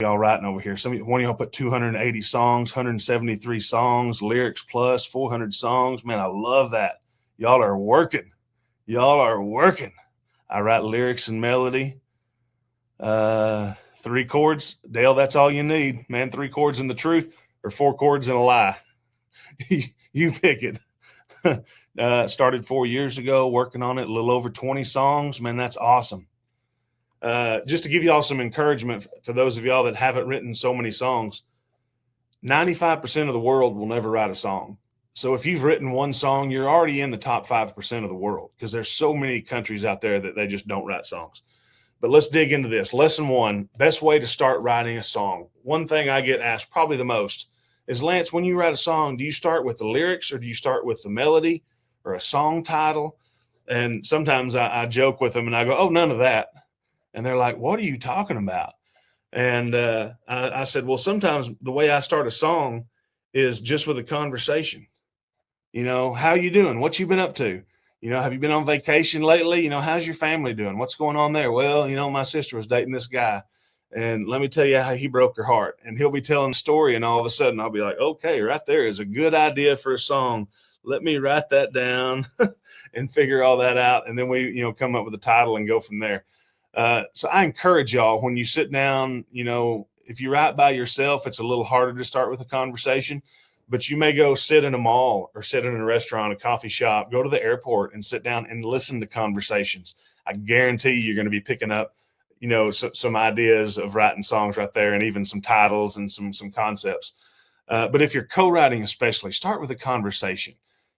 y'all writing over here? One of y'all put 280 songs, 173 songs, lyrics plus 400 songs. Man, I love that. Y'all are working. Y'all are working. I write lyrics and melody. 3 chords, Dale. That's all you need, man. 3 chords in the truth, or 4 chords in a lie. You pick it. Started 4 years ago, working on it. A little over 20 songs, man. That's awesome. Just to give y'all some encouragement for those of y'all that haven't written so many songs, 95% of the world will never write a song. So if you've written one song, you're already in the top 5% of the world, because there's so many countries out there that they just don't write songs. But let's dig into this. Lesson 1, best way to start writing a song. One thing I get asked probably the most is, Lance, when you write a song, do you start with the lyrics, or do you start with the melody or a song title? And sometimes I joke with them and I go, oh, none of that. And they're like, what are you talking about? And I said, well, sometimes the way I start a song is just with a conversation. How you doing? What you been up to? Have you been on vacation lately? How's your family doing? What's going on there? Well, my sister was dating this guy, and let me tell you how he broke her heart. And he'll be telling the story, and all of a sudden I'll be like, okay, right there is a good idea for a song. Let me write that down and figure all that out. And then we, come up with a title and go from there. So I encourage y'all, when you sit down, if you write by yourself, it's a little harder to start with a conversation. But you may go sit in a mall or sit in a restaurant, a coffee shop, go to the airport and sit down and listen to conversations. I guarantee you're going to be picking up, some ideas of writing songs right there, and even some titles and some concepts. But if you're co-writing, especially, start with a conversation.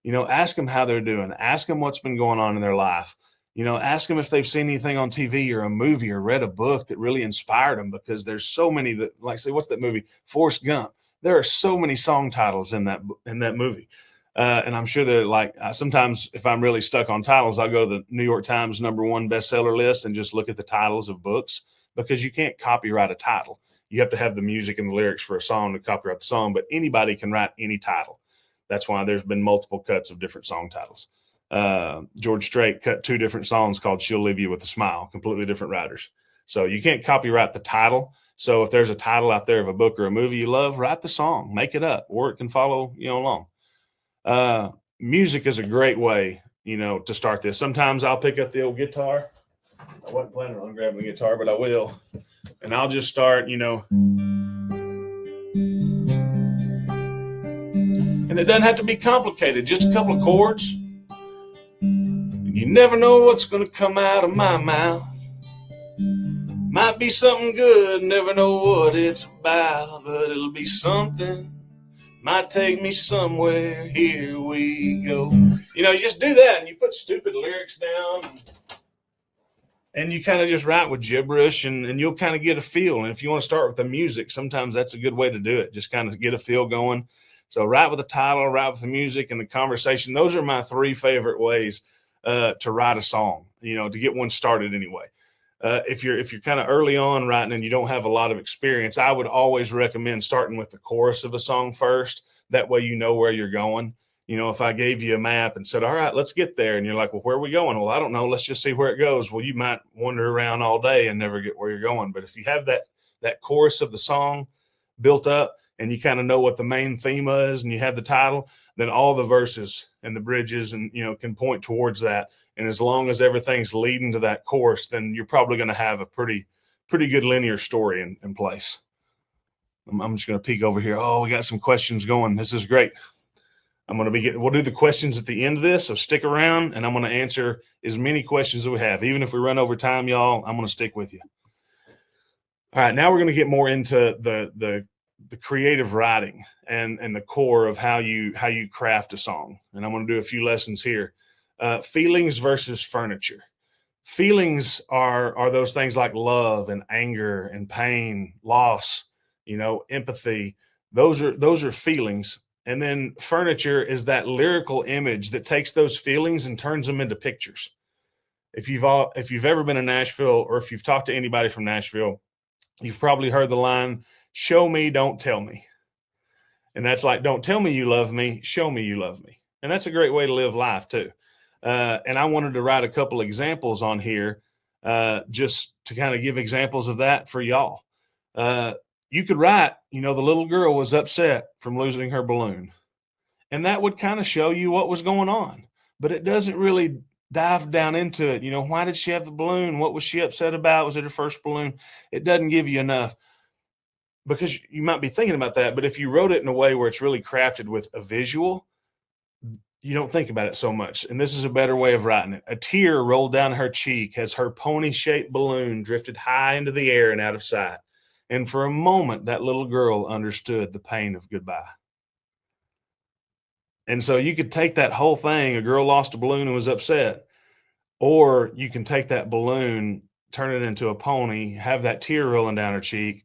Ask them how they're doing. Ask them what's been going on in their life. Ask them if they've seen anything on TV or a movie or read a book that really inspired them, because there's so many that, like, say, what's that movie? Forrest Gump. There are so many song titles in that movie. And I'm sure that, sometimes if I'm really stuck on titles, I'll go to the New York Times #1 bestseller list and just look at the titles of books, because you can't copyright a title. You have to have the music and the lyrics for a song to copyright the song, but anybody can write any title. That's why there's been multiple cuts of different song titles. George Strait cut 2 different songs called She'll Leave You with a Smile, completely different writers. So you can't copyright the title. So if there's a title out there of a book or a movie you love, write the song, make it up, or it can follow, along. Music is a great way, to start this. Sometimes I'll pick up the old guitar. I wasn't planning on grabbing the guitar, but I will. And I'll just start, and it doesn't have to be complicated, just a couple of chords. You never know what's going to come out of my mouth. Might be something good, never know what it's about, but it'll be something. Might take me somewhere, here we go. You just do that, and you put stupid lyrics down, and you kind of just write with gibberish, and you'll kind of get a feel. And if you want to start with the music, sometimes that's a good way to do it. Just kind of get a feel going. So write with the title, write with the music, and the conversation. Those are my 3 favorite ways to write a song, to get one started anyway. If you're kind of early on writing and you don't have a lot of experience, I would always recommend starting with the chorus of a song first. That way you know where you're going. If I gave you a map and said, all right, let's get there, and you're like, well, where are we going? Well, I don't know. Let's just see where it goes. Well, you might wander around all day and never get where you're going. But if you have that chorus of the song built up, and you kind of know what the main theme is, and you have the title, then all the verses and the bridges and, can point towards that. And as long as everything's leading to that chorus, then you're probably going to have a pretty good linear story in place. I'm just going to peek over here. Oh, we got some questions going. This is great. We'll do the questions at the end of this, so stick around, and I'm going to answer as many questions as we have. Even if we run over time, y'all, I'm going to stick with you. All right, now we're going to get more into the creative writing and the core of how you craft a song. And I'm going to do a few lessons here. Feelings versus furniture. Feelings are those things like love and anger and pain, loss, empathy. Those are feelings. And then furniture is that lyrical image that takes those feelings and turns them into pictures. If you've ever been in Nashville, or if you've talked to anybody from Nashville, you've probably heard the line, show me, don't tell me. And that's like, don't tell me you love me, show me you love me. And that's a great way to live life too. And I wanted to write a couple examples on here just to kind of give examples of that for y'all. you could write, the little girl was upset from losing her balloon. And that would kind of show you what was going on. But it doesn't really dive down into it. Why did she have the balloon? What was she upset about? Was it her first balloon? It doesn't give you enough, because you might be thinking about that. But if you wrote it in a way where it's really crafted with a visual, you don't think about it so much. And this is a better way of writing it. A tear rolled down her cheek as her pony-shaped balloon drifted high into the air and out of sight. And for a moment, that little girl understood the pain of goodbye. And so you could take that whole thing, a girl lost a balloon and was upset, or you can take that balloon, turn it into a pony, have that tear rolling down her cheek,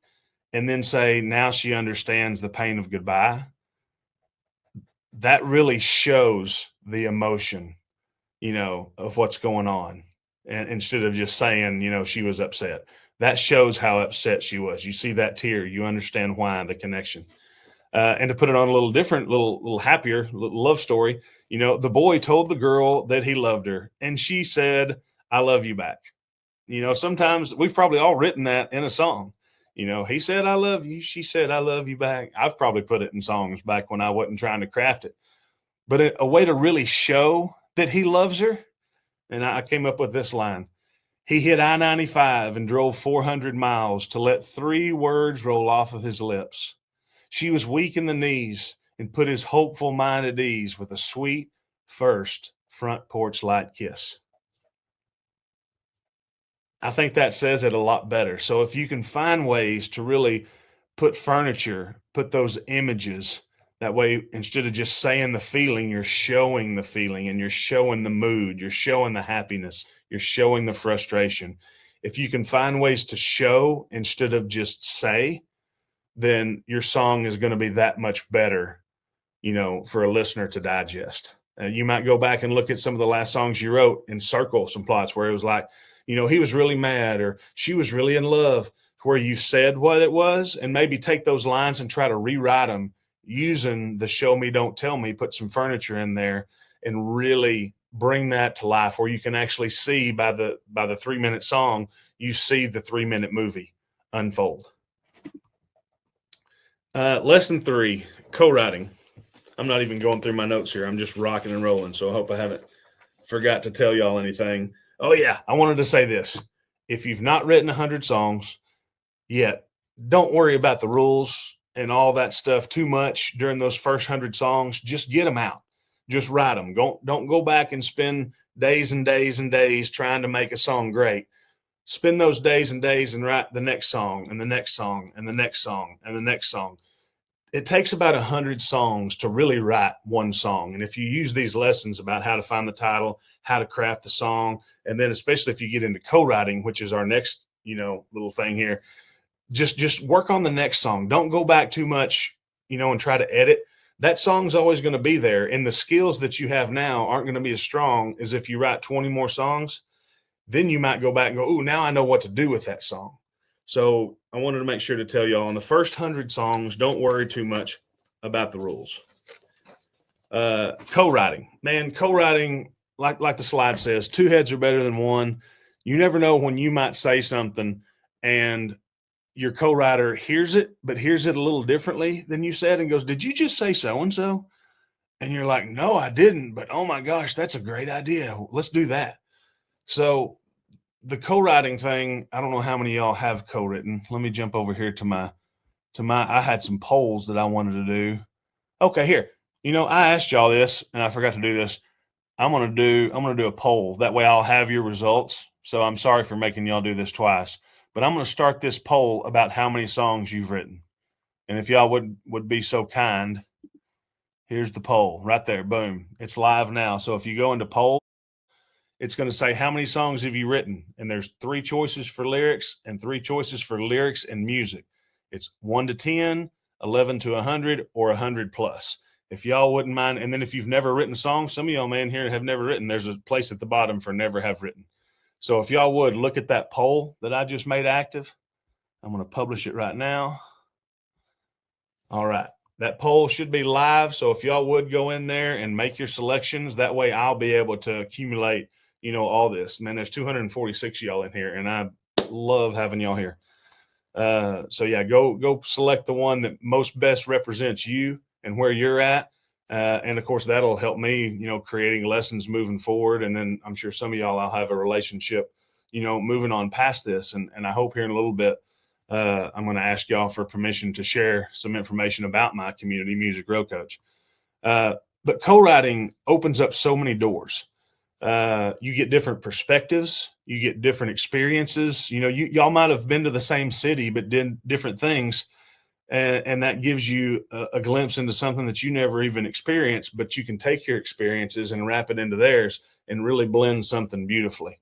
and then say, now she understands the pain of goodbye. That really shows the emotion, of what's going on. And instead of just saying, she was upset, that shows how upset she was. You see that tear, you understand why, the connection. And to put it on a little different, little happier love story, the boy told the girl that he loved her, and she said, "I love you back." Sometimes we've probably all written that in a song. He said, "I love you." She said, "I love you back." I've probably put it in songs back when I wasn't trying to craft it. But a way to really show that he loves her, and I came up with this line: he hit I-95 and drove 400 miles to let 3 words roll off of his lips. She was weak in the knees and put his hopeful mind at ease with a sweet first front porch light kiss. I think that says it a lot better. So if you can find ways to really put furniture, put those images, that way, instead of just saying the feeling, you're showing the feeling, and you're showing the mood, you're showing the happiness, you're showing the frustration. If you can find ways to show instead of just say, then your song is going to be that much better, for a listener to digest. You might go back and look at some of the last songs you wrote and circle some plots where it was like, he was really mad or she was really in love, where you said what it was, and maybe take those lines and try to rewrite them using the show me, don't tell me, put some furniture in there and really bring that to life, where you can actually see by the 3-minute song, you see the 3-minute movie unfold. Lesson 3, co-writing. I'm not even going through my notes here. I'm just rocking and rolling. So I hope I haven't forgot to tell y'all anything. Oh yeah, I wanted to say this. If you've not written 100 songs yet, don't worry about the rules and all that stuff too much during those first 100 songs. Just get them out. Just write them. Don't go back and spend days and days and days trying to make a song great. Spend those days and days and write the next song and the next song and the next song and the next song. It takes about 100 songs to really write one song. And if you use these lessons about how to find the title, how to craft the song, and then especially if you get into co-writing, which is our next, little thing here, just work on the next song. Don't go back too much, and try to edit. That song's always going to be there. And the skills that you have now aren't going to be as strong as if you write 20 more songs. Then you might go back and go, "Ooh, now I know what to do with that song." So I wanted to make sure to tell y'all, on the first 100 songs, don't worry too much about the rules. Co-writing, man, like the slide says, 2 heads are better than one. You never know when you might say something and your co-writer hears it, but hears it a little differently than you said and goes, "Did you just say so-and-so?" And you're like, "No, I didn't, but oh my gosh, that's a great idea. Let's do that." So the co-writing thing, I don't know how many of y'all have co-written. Let me jump over here to my, I had some polls that I wanted to do. Okay, here. I asked y'all this and I forgot to do this. I'm going to do a poll. That way I'll have your results. So I'm sorry for making y'all do this twice, but I'm going to start this poll about how many songs you've written. And if y'all would be so kind, here's the poll right there. Boom. It's live now. So if you go into poll, it's going to say, how many songs have you written? And there's 3 choices for lyrics and 3 choices for lyrics and music. It's 1 to 10, 11 to 100, or 100 plus. If y'all wouldn't mind. And then if you've never written a song, some of y'all, man, here have never written. There's a place at the bottom for never have written. So if y'all would look at that poll that I just made active, I'm going to publish it right now. All right. That poll should be live. So if y'all would go in there and make your selections, that way I'll be able to accumulate all this. Man, there's 246 y'all in here, and I love having y'all here. So yeah, go select the one that most best represents you and where you're at. And of course, that'll help me, creating lessons moving forward. And then I'm sure some of y'all, I'll have a relationship, moving on past this. And I hope here in a little bit, I'm going to ask y'all for permission to share some information about my community music row coach. But co-writing opens up so many doors. You get different perspectives, you get different experiences. Y'all might have been to the same city, but did different things. And that gives you a glimpse into something that you never even experienced, but you can take your experiences and wrap it into theirs and really blend something beautifully.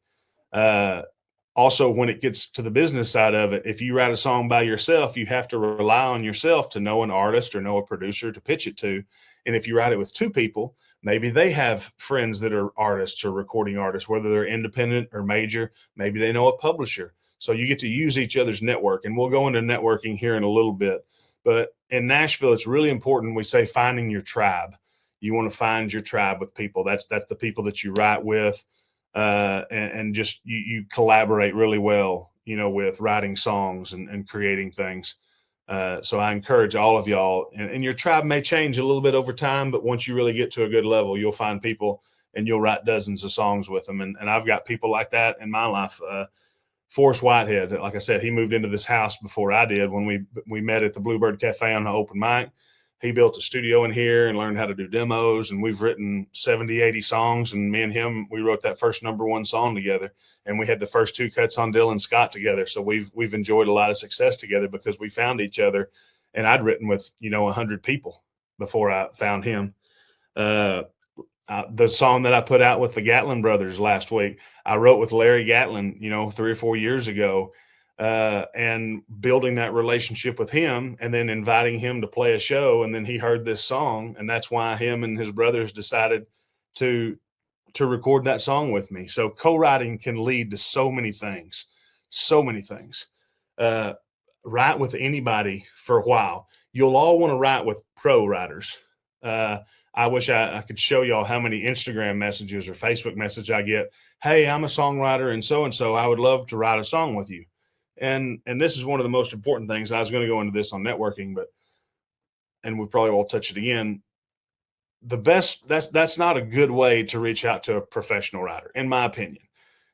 Also, when it gets to the business side of it, if you write a song by yourself, you have to rely on yourself to know an artist or know a producer to pitch it to. And if you write it with two people, maybe they have friends that are artists or recording artists, whether they're independent or major. Maybe they know a publisher. So you get to use each other's network. And we'll go into networking here in a little bit. But in Nashville, it's really important. We say finding your tribe. You want to find your tribe with people. That's the people that you write with. And just you collaborate really well, with writing songs and creating things. So I encourage all of y'all, and your tribe may change a little bit over time, but once you really get to a good level, you'll find people and you'll write dozens of songs with them. And I've got people like that in my life. Forrest Whitehead, like I said, he moved into this house before I did when we met at the Bluebird Cafe on the open mic. He built a studio in here and learned how to do demos, and we've written 70, 80 songs. And me and him, we wrote that first #1 song together, and we had the first 2 cuts on Dylan Scott together. So we've enjoyed a lot of success together because we found each other. And I'd written with 100 people before I found him. The song that I put out with the Gatlin brothers last week, I wrote with Larry Gatlin, 3 or 4 years ago. And building that relationship with him and then inviting him to play a show. And then he heard this song, and that's why him and his brothers decided to record that song with me. So co-writing can lead to so many things. Write with anybody for a while. You'll all want to write with pro writers. I wish I could show y'all how many Instagram messages or Facebook messages I get. Hey, I'm a songwriter and so, I would love to write a song with you. And this is one of the most important things. I was going to go into this on networking, and we probably will touch it again. That's not a good way to reach out to a professional writer, in my opinion.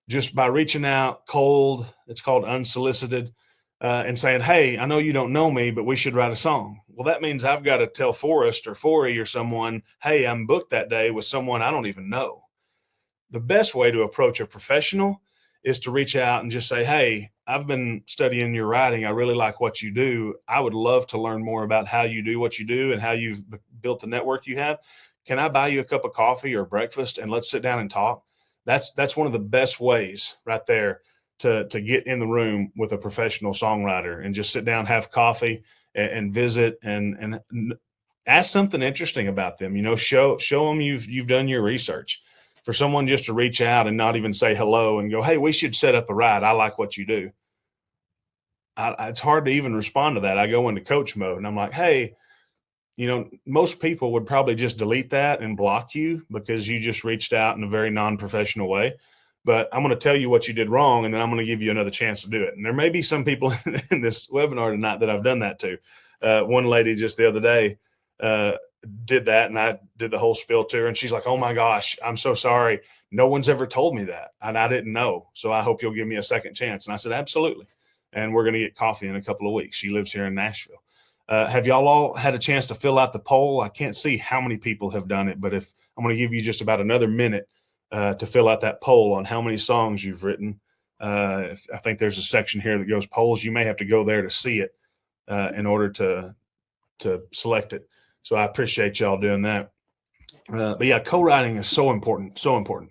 Just by reaching out cold, it's called unsolicited, and saying, hey, I know you don't know me, but we should write a song. Well, that means I've got to tell Forrest or Forey or someone, hey, I'm booked that day with someone I don't even know. The best way to approach a professional is to reach out and just say, hey, I've been studying your writing. I really like what you do. I would love to learn more about how you do what you do and how you've built the network you have. Can I buy you a cup of coffee or breakfast and let's sit down and talk? That's one of the best ways right there to get in the room with a professional songwriter and just sit down, have coffee and visit and ask something interesting about them. Show them you've done your research. For someone just to reach out and not even say hello and go, hey, we should set up a ride. I like what you do. It's hard to even respond to that. I go into coach mode and I'm like, hey, most people would probably just delete that and block you because you just reached out in a very non-professional way. But I'm going to tell you what you did wrong, and then I'm going to give you another chance to do it. And there may be some people in this webinar tonight that I've done that to. One lady just the other day, did that, and I did the whole spiel to her, and she's like, oh my gosh, I'm so sorry, no one's ever told me that, and I didn't know, so I hope you'll give me a second chance. And I said, absolutely. And we're going to get coffee in a couple of weeks. She lives here in Nashville. Have y'all all had a chance to fill out the poll? I can't see how many people have done it, but if I'm going to give you just about another minute to fill out that poll on how many songs you've written. I think there's a section here that goes polls. You may have to go there to see it in order to select it. So I appreciate y'all doing that. But yeah, co-writing is so important, so important.